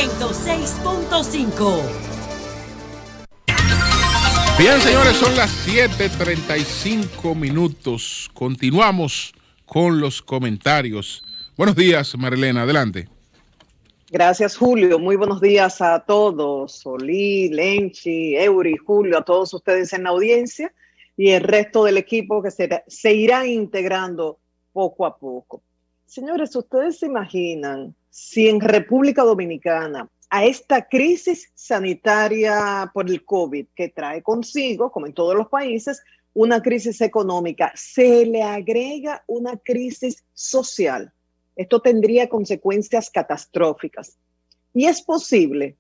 106.5. Bien, señores, son las 7:35 minutos. Continuamos con los comentarios. Buenos días, Marilena, adelante. Gracias, Julio. Muy buenos días a todos. Solí, Lenchi, Eury, Julio, a todos ustedes en la audiencia y el resto del equipo que se irá integrando poco a poco. Señores, ¿ustedes se imaginan si en República Dominicana a esta crisis sanitaria por el COVID que trae consigo, como en todos los países, una crisis económica, se le agrega una crisis social? Esto tendría consecuencias catastróficas. Y es posible,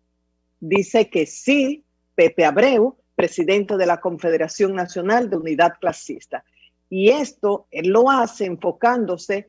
dice que sí, Pepe Abreu, presidente de la Confederación Nacional de Unidad Clasista. Y esto él lo hace enfocándose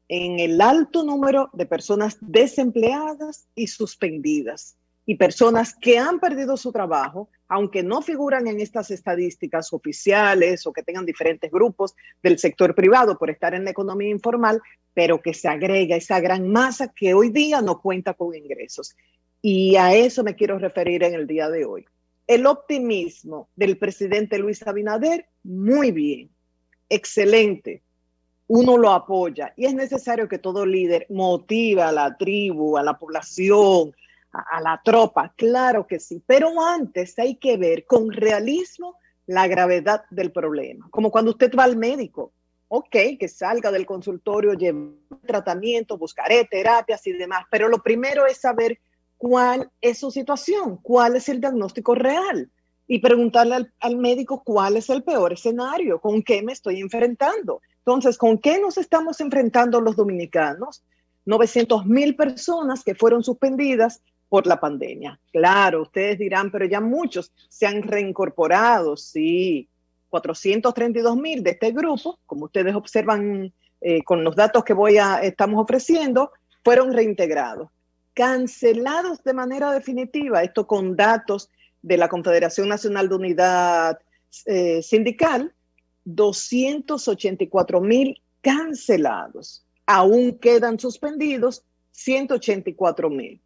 en el alto número de personas desempleadas y suspendidas y personas que han perdido su trabajo, aunque no figuran en estas estadísticas oficiales o que tengan diferentes grupos del sector privado por estar en la economía informal, pero que se agrega esa gran masa que hoy día no cuenta con ingresos. Y a eso me quiero referir en el día de hoy. El optimismo del presidente Luis Abinader, muy bien, excelente. Uno lo apoya y es necesario que todo líder motive a la tribu, a la población, a la tropa, claro que sí, pero antes hay que ver con realismo la gravedad del problema, como cuando usted va al médico, ok, que salga del consultorio, lleve tratamiento, buscaré terapias y demás, pero lo primero es saber cuál es su situación, cuál es el diagnóstico real y preguntarle al médico cuál es el peor escenario, con qué me estoy enfrentando. Entonces, ¿con qué nos estamos enfrentando los dominicanos? 900,000 personas que fueron suspendidas por la pandemia. Claro, ustedes dirán, pero ya muchos se han reincorporado, sí. 432,000 de este grupo, como ustedes observan con los datos que estamos ofreciendo, fueron reintegrados. Cancelados de manera definitiva, esto con datos de la Confederación Nacional de Unidad Sindical, 284,000 cancelados. Aún quedan suspendidos 184,000.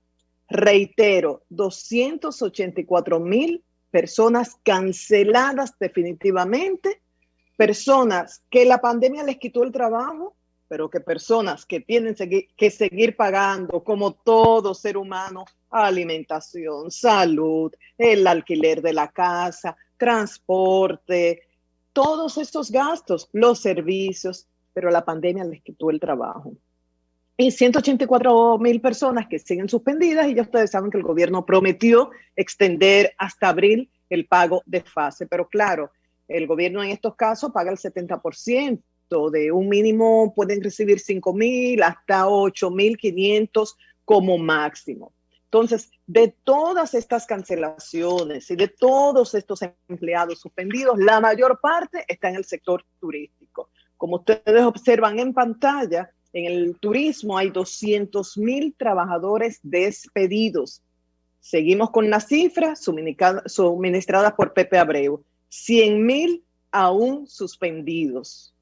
Reitero, 284,000 personas canceladas definitivamente, personas que la pandemia les quitó el trabajo, pero que personas que tienen que seguir pagando, como todo ser humano, alimentación, salud, el alquiler de la casa, transporte, todos estos gastos, los servicios, pero la pandemia les quitó el trabajo. Y 184,000 personas que siguen suspendidas y ya ustedes saben que el gobierno prometió extender hasta abril el pago de fase. Pero claro, el gobierno en estos casos paga el 70%. De un mínimo pueden recibir 5,000 hasta 8,500 como máximo. Entonces, de todas estas cancelaciones y de todos estos empleados suspendidos, la mayor parte está en el sector turístico. Como ustedes observan en pantalla, en el turismo hay 200,000 trabajadores despedidos. Seguimos con las cifras suministradas por Pepe Abreu. 100,000 aún suspendidos.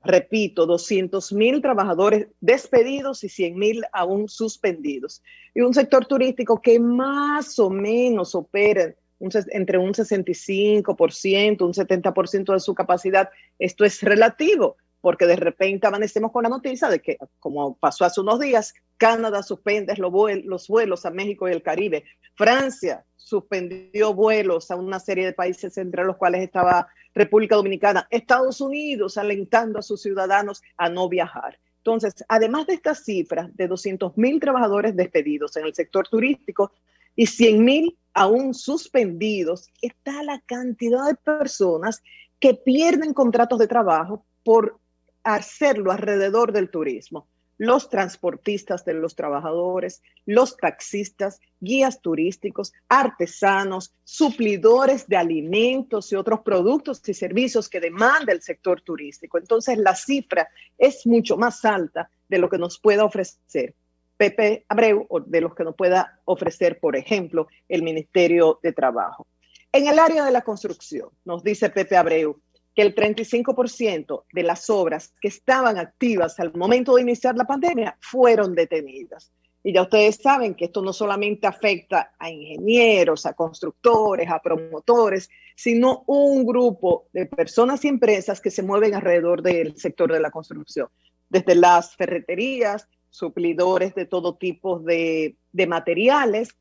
Repito, 200,000 trabajadores despedidos y 100,000 aún suspendidos. Y un sector turístico que más o menos opera entre un 65%, un 70% de su capacidad. Esto es relativo, porque de repente amanecemos con la noticia de que, como pasó hace unos días, Canadá suspende los vuelos a México y el Caribe. Francia suspendió vuelos a una serie de países entre los cuales estaba República Dominicana. Estados Unidos alentando a sus ciudadanos a no viajar. Entonces, además de estas cifras de 200,000 trabajadores despedidos en el sector turístico y 100,000 aún suspendidos, está la cantidad de personas que pierden contratos de trabajo por hacerlo alrededor del turismo. Los transportistas de los trabajadores, los taxistas, guías turísticos, artesanos, suplidores de alimentos y otros productos y servicios que demanda el sector turístico. Entonces, la cifra es mucho más alta de lo que nos pueda ofrecer Pepe Abreu o de los que nos pueda ofrecer, por ejemplo, el Ministerio de Trabajo. En el área de la construcción, nos dice Pepe Abreu, que el 35% de las obras que estaban activas al momento de iniciar la pandemia fueron detenidas. Y ya ustedes saben que esto no solamente afecta a ingenieros, a constructores, a promotores, sino un grupo de personas y empresas que se mueven alrededor del sector de la construcción, desde las ferreterías, suplidores de todo tipo de materiales,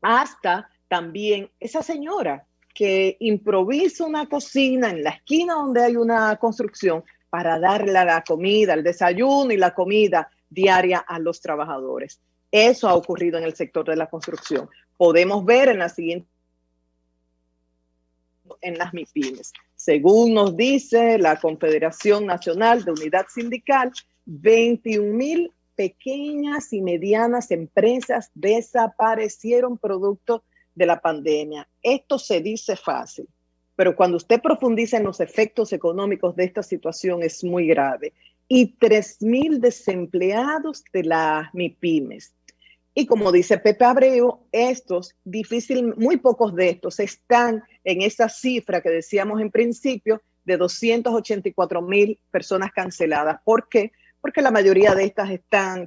hasta también esa señora que improvisa una cocina en la esquina donde hay una construcción para darle la comida, el desayuno y la comida diaria a los trabajadores. Eso ha ocurrido en el sector de la construcción. Podemos ver en la siguiente, en las MIPIMES. Según nos dice la Confederación Nacional de Unidad Sindical, 21,000 pequeñas y medianas empresas desaparecieron producto de la pandemia. Esto se dice fácil, pero cuando usted profundiza en los efectos económicos de esta situación es muy grave. Y 3,000 desempleados de las MIPIMES. Y como dice Pepe Abreu, muy pocos de estos están en esa cifra que decíamos en principio de 284,000 personas canceladas. ¿Por qué? Porque la mayoría de estas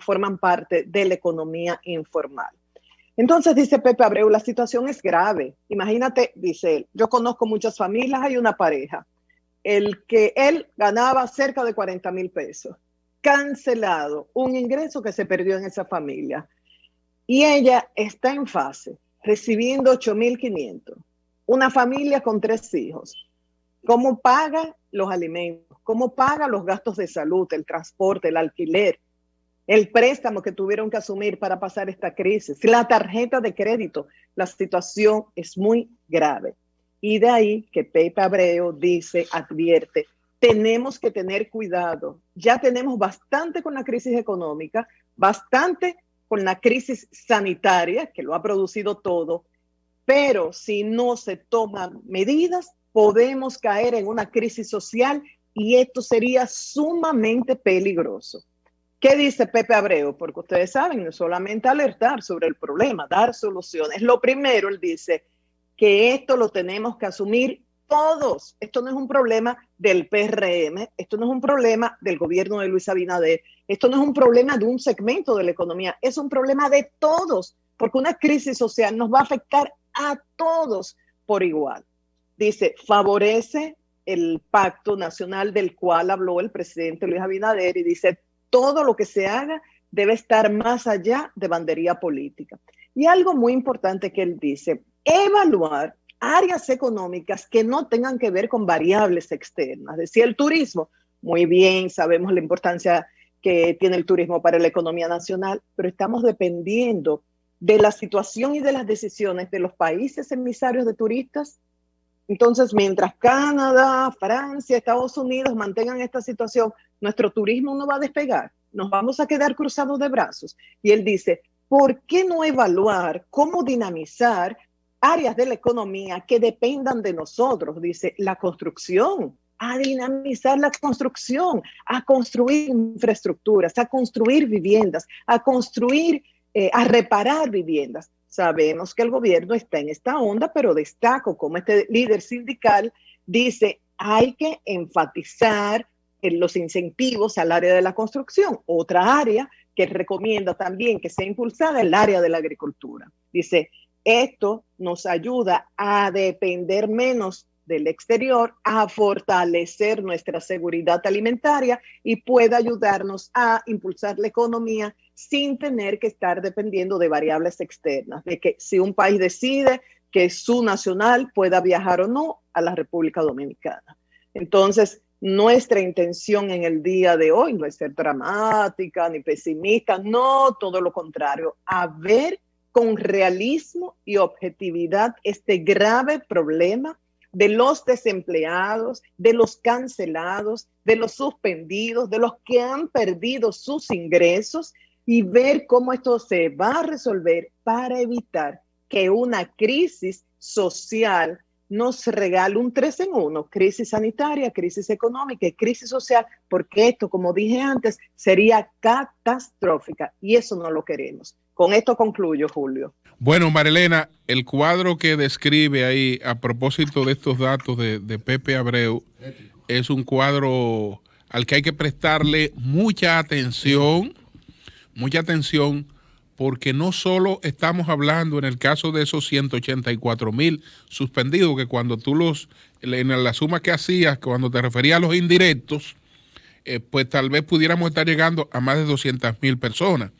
forman parte de la economía informal. Entonces dice Pepe Abreu, la situación es grave. Imagínate, dice él, yo conozco muchas familias, hay una pareja, el que él ganaba cerca de 40,000 pesos, cancelado, un ingreso que se perdió en esa familia. Y ella está en fase, recibiendo 8,500. Una familia con 3 hijos. ¿Cómo paga los alimentos? ¿Cómo paga los gastos de salud, el transporte, el alquiler, el préstamo que tuvieron que asumir para pasar esta crisis, la tarjeta de crédito? La situación es muy grave. Y de ahí que Pepe Abreu dice, advierte, tenemos que tener cuidado. Ya tenemos bastante con la crisis económica, bastante con la crisis sanitaria, que lo ha producido todo, pero si no se toman medidas, podemos caer en una crisis social y esto sería sumamente peligroso. ¿Qué dice Pepe Abreu? Porque ustedes saben, no solamente alertar sobre el problema, dar soluciones. Lo primero, él dice que esto lo tenemos que asumir todos. Esto no es un problema del PRM, esto no es un problema del gobierno de Luis Abinader, esto no es un problema de un segmento de la economía, es un problema de todos, porque una crisis social nos va a afectar a todos por igual. Dice, favorece el pacto nacional del cual habló el presidente Luis Abinader y dice, todo lo que se haga debe estar más allá de bandería política. Y algo muy importante que él dice, evaluar áreas económicas que no tengan que ver con variables externas. Decía el turismo, muy bien, sabemos la importancia que tiene el turismo para la economía nacional, pero estamos dependiendo de la situación y de las decisiones de los países emisarios de turistas. Entonces, mientras Canadá, Francia, Estados Unidos mantengan esta situación, nuestro turismo no va a despegar, nos vamos a quedar cruzados de brazos. Y él dice, ¿por qué no evaluar cómo dinamizar áreas de la economía que dependan de nosotros? Dice, la construcción, a dinamizar la construcción, a construir infraestructuras, a construir viviendas, a construir, a reparar viviendas. Sabemos que el gobierno está en esta onda, pero destaco como este líder sindical dice, hay que enfatizar en los incentivos al área de la construcción. Otra área que recomienda también que sea impulsada es el área de la agricultura. Dice, esto nos ayuda a depender menos del exterior, a fortalecer nuestra seguridad alimentaria y puede ayudarnos a impulsar la economía sin tener que estar dependiendo de variables externas, de que si un país decide que su nacional pueda viajar o no a la República Dominicana. Entonces, nuestra intención en el día de hoy no es ser dramática ni pesimista, no, todo lo contrario, a ver con realismo y objetividad este grave problema de los desempleados, de los cancelados, de los suspendidos, de los que han perdido sus ingresos y ver cómo esto se va a resolver para evitar que una crisis social nos regale un 3 en 1, crisis sanitaria, crisis económica y crisis social, porque esto, como dije antes, sería catastrófica y eso no lo queremos. Con esto concluyo, Julio. Bueno, Marilena, el cuadro que describe ahí a propósito de estos datos de Pepe Abreu es un cuadro al que hay que prestarle mucha atención porque no solo estamos hablando en el caso de esos 184,000 suspendidos, que cuando tú en la suma que hacías, cuando te referías a los indirectos, pues tal vez pudiéramos estar llegando a más de 200,000 personas.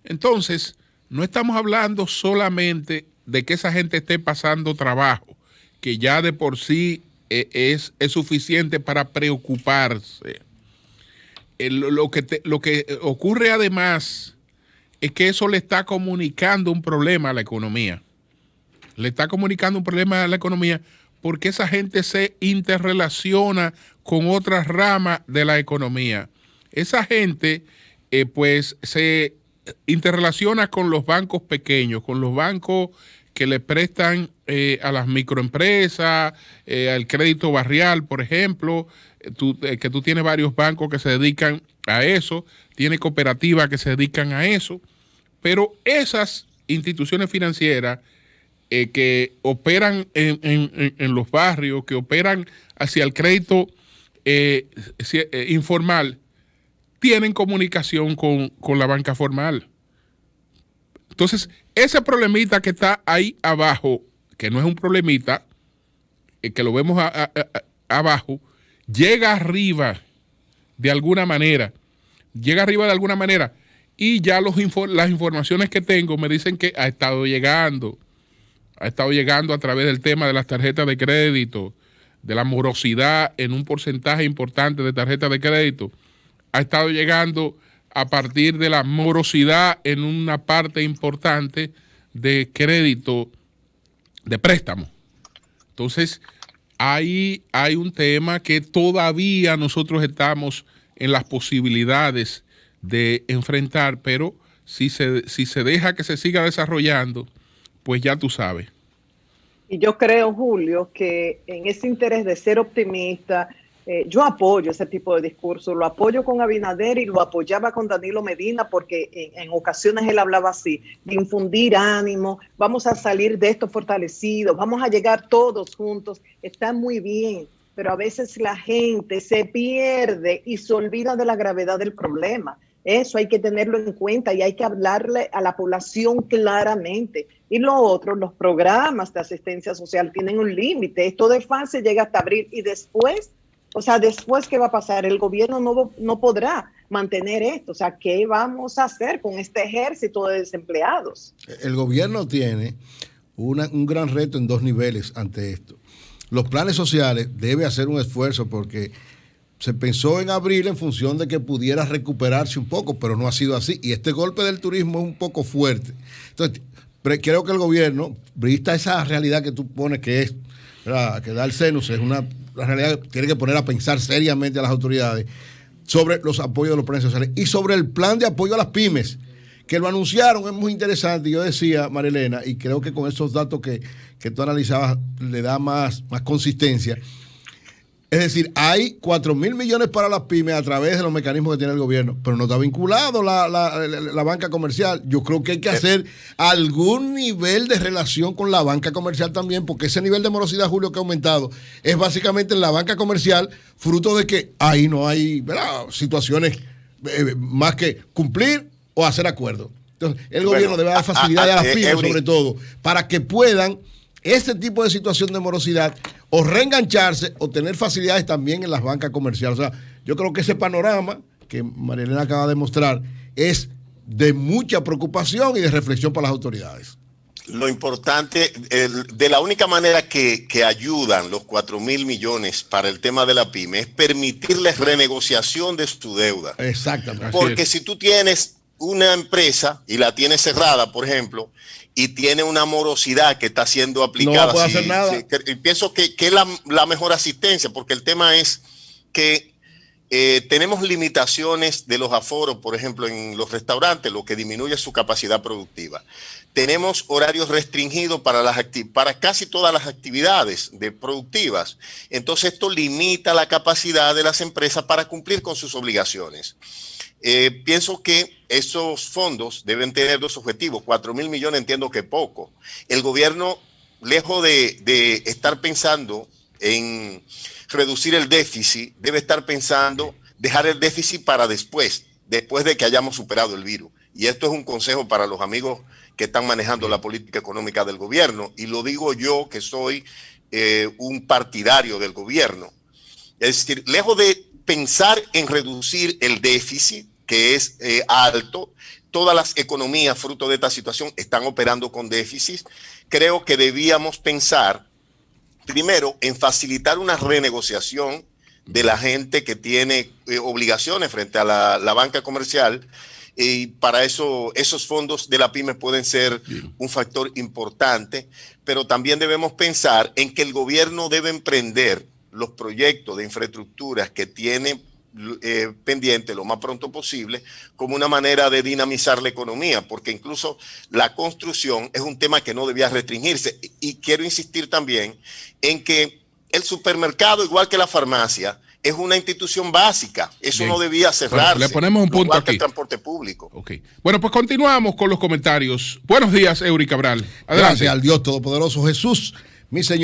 Entonces, no estamos hablando solamente de que esa gente esté pasando trabajo, que ya de por sí es suficiente para preocuparse. Lo que ocurre además es que eso le está comunicando un problema a la economía. Le está comunicando un problema a la economía porque esa gente se interrelaciona con otras ramas de la economía. Esa gente pues se interrelaciona con los bancos pequeños, con los bancos que le prestan a las microempresas, al crédito barrial, por ejemplo, que tú tienes varios bancos que se dedican a eso, tiene cooperativas que se dedican a eso, pero esas instituciones financieras que operan en los barrios, que operan hacia el crédito informal, tienen comunicación con la banca formal. Entonces, ese problemita que está ahí abajo, que no es un problemita, que lo vemos abajo, llega arriba de alguna manera. Y ya las informaciones que tengo me dicen que ha estado llegando a través del tema de las tarjetas de crédito, de la morosidad en un porcentaje importante de tarjetas de crédito. Ha estado llegando a partir de la morosidad en una parte importante de crédito, de préstamo. Entonces, ahí hay un tema que todavía nosotros estamos en las posibilidades de enfrentar, pero si se deja que se siga desarrollando, pues ya tú sabes. Y yo creo, Julio, que en ese interés de ser optimista, yo apoyo ese tipo de discurso, lo apoyo con Abinader y lo apoyaba con Danilo Medina, porque en ocasiones él hablaba así, de infundir ánimo, vamos a salir de esto fortalecidos, vamos a llegar todos juntos, está muy bien, pero a veces la gente se pierde y se olvida de la gravedad del problema. Eso hay que tenerlo en cuenta y hay que hablarle a la población claramente. Y lo otro, los programas de asistencia social tienen un límite. Esto de fase llega hasta abril y después, ¿qué va a pasar? El gobierno no podrá mantener esto. O sea, ¿qué vamos a hacer con este ejército de desempleados? El gobierno tiene un gran reto en dos niveles ante esto. Los planes sociales debe hacer un esfuerzo porque se pensó en abril en función de que pudiera recuperarse un poco, pero no ha sido así. Y este golpe del turismo es un poco fuerte. Entonces, creo que el gobierno, vista esa realidad que tú pones que es, ¿verdad?, que da el cenus, es una realidad que tiene que poner a pensar seriamente a las autoridades sobre los apoyos de los planes sociales y sobre el plan de apoyo a las pymes, que lo anunciaron, es muy interesante. Yo decía, Marilena, y creo que con esos datos que tú analizabas le da más consistencia. Es decir, hay 4,000 millones para las pymes a través de los mecanismos que tiene el gobierno, pero no está vinculado la banca comercial. Yo creo que hay que hacer algún nivel de relación con la banca comercial también, porque ese nivel de morosidad, Julio, que ha aumentado, es básicamente en la banca comercial, fruto de que ahí no hay, ¿verdad?, situaciones más que cumplir o hacer acuerdos. Entonces, el gobierno debe dar facilidades a las pymes, sobre todo, para que puedan este tipo de situación de morosidad o reengancharse o tener facilidades también en las bancas comerciales. O sea, yo creo que ese panorama que Marilena acaba de mostrar es de mucha preocupación y de reflexión para las autoridades. Lo importante, de la única manera que ayudan los 4,000 millones para el tema de la pyme es permitirles renegociación de su deuda. Exactamente. Porque si tú tienes una empresa y la tienes cerrada, por ejemplo, y tiene una morosidad que está siendo aplicada, no puede hacer nada. Y pienso que es la mejor asistencia, porque el tema es que tenemos limitaciones de los aforos, por ejemplo, en los restaurantes, lo que disminuye su capacidad productiva. Tenemos horarios restringidos para casi todas las actividades productivas. Entonces, esto limita la capacidad de las empresas para cumplir con sus obligaciones. Pienso que esos fondos deben tener dos objetivos. 4,000 millones entiendo que poco. El gobierno, lejos de estar pensando en reducir el déficit, debe estar pensando dejar el déficit para después de que hayamos superado el virus. y esto es un consejo para los amigos que están manejando la política económica del gobierno, y lo digo yo que soy un partidario del gobierno. Es decir, lejos de pensar en reducir el déficit, que es alto, todas las economías fruto de esta situación están operando con déficit, creo que debíamos pensar primero en facilitar una renegociación de la gente que tiene obligaciones frente a la banca comercial, y para eso esos fondos de la PYME pueden ser un factor importante, pero también debemos pensar en que el gobierno debe emprender los proyectos de infraestructuras que tiene pendiente lo más pronto posible, como una manera de dinamizar la economía, porque incluso la construcción es un tema que no debía restringirse. Y quiero insistir también en que el supermercado, igual que la farmacia, es una institución básica. Eso no debía cerrarse. Bueno, le ponemos un punto aquí. El transporte público. Okay. Bueno, pues continuamos con los comentarios. Buenos días, Eury Cabral. Adelante. Gracias al Dios Todopoderoso Jesús, mi Señor.